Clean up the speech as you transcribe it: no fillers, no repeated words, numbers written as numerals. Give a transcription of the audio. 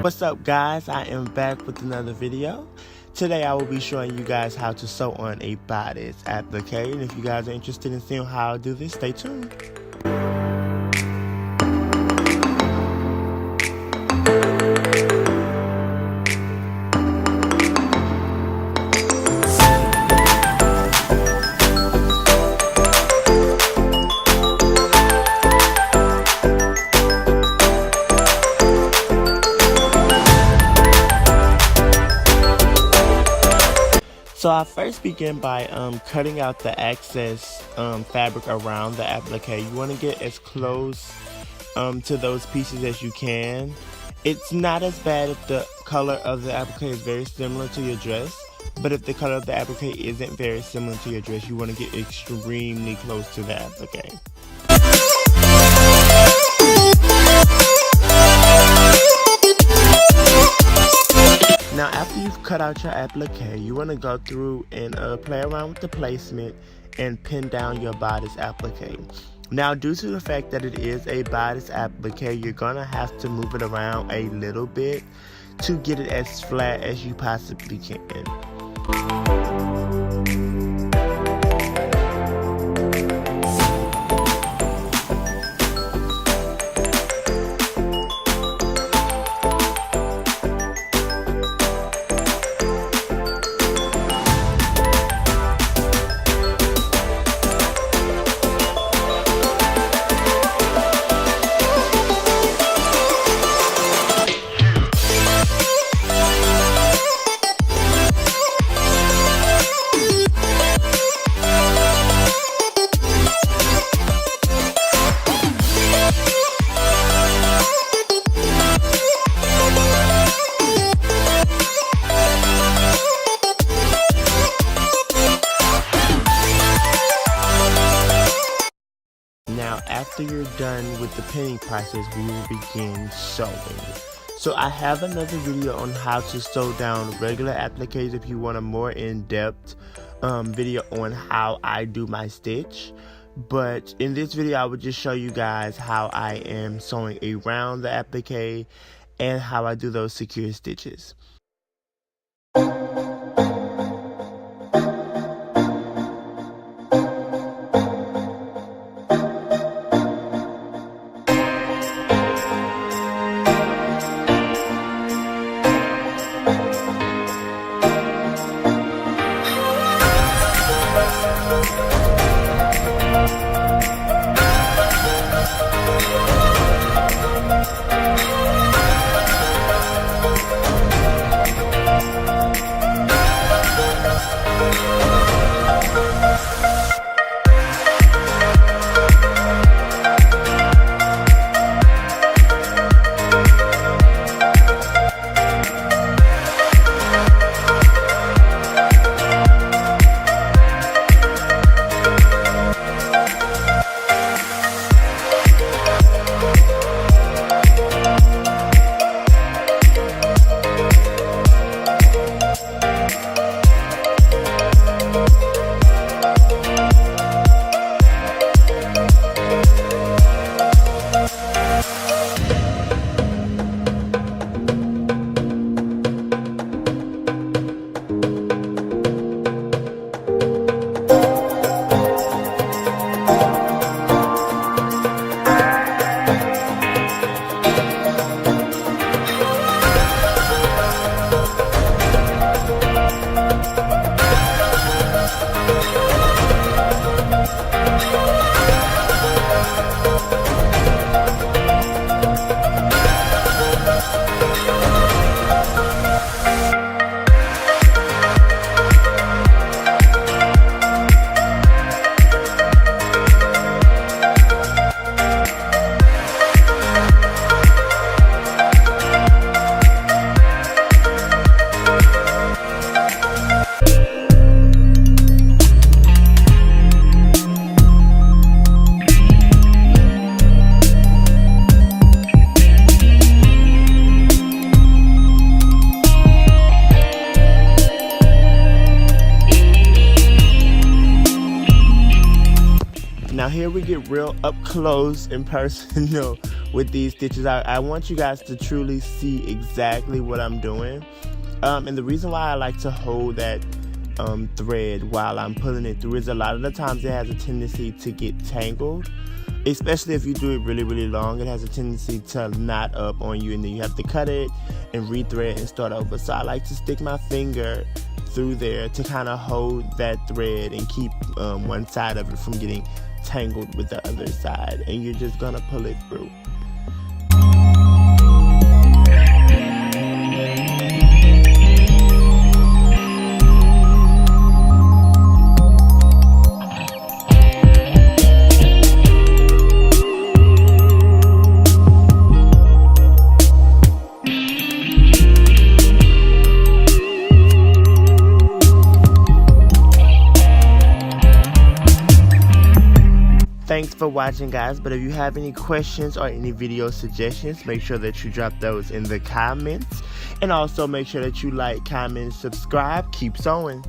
What's up guys, I am back with another video. Today I will be showing you guys how to sew on a bodice applique, and if you guys are interested in seeing how I do this, stay tuned. So I first begin by cutting out the excess fabric around the applique. You want to get as close to those pieces as you can. It's not as bad if the color of the applique is very similar to your dress, but if the color of the applique isn't very similar to your dress, you want to get extremely close to the applique. Now after you've cut out your applique, you want to go through and play around with the placement and pin down your bodice applique. Now due to the fact that it is a bodice applique, you're going to have to move it around a little bit to get it as flat as you possibly can. Now after you're done with the pinning process, we will begin sewing. So I have another video on how to sew down regular appliques if you want a more in-depth video on how I do my stitch. But in this video I will just show you guys how I am sewing around the applique and how I do those secure stitches. here we get real up close and personal with these stitches. I want you guys to truly see exactly what I'm doing. And the reason why I like to hold that thread while I'm pulling it through is a lot of the times it has a tendency to get tangled. Especially if you do it really, really long, it has a tendency to knot up on you, and then you have to cut it and rethread and start over. So I like to stick my finger through there to kind of hold that thread and keep one side of it from getting tangled with the other side, and you're just gonna pull it through. Thanks for watching, guys, but if you have any questions or any video suggestions, make sure that you drop those in the comments, and also make sure that you like, comment, subscribe. Keep sewing.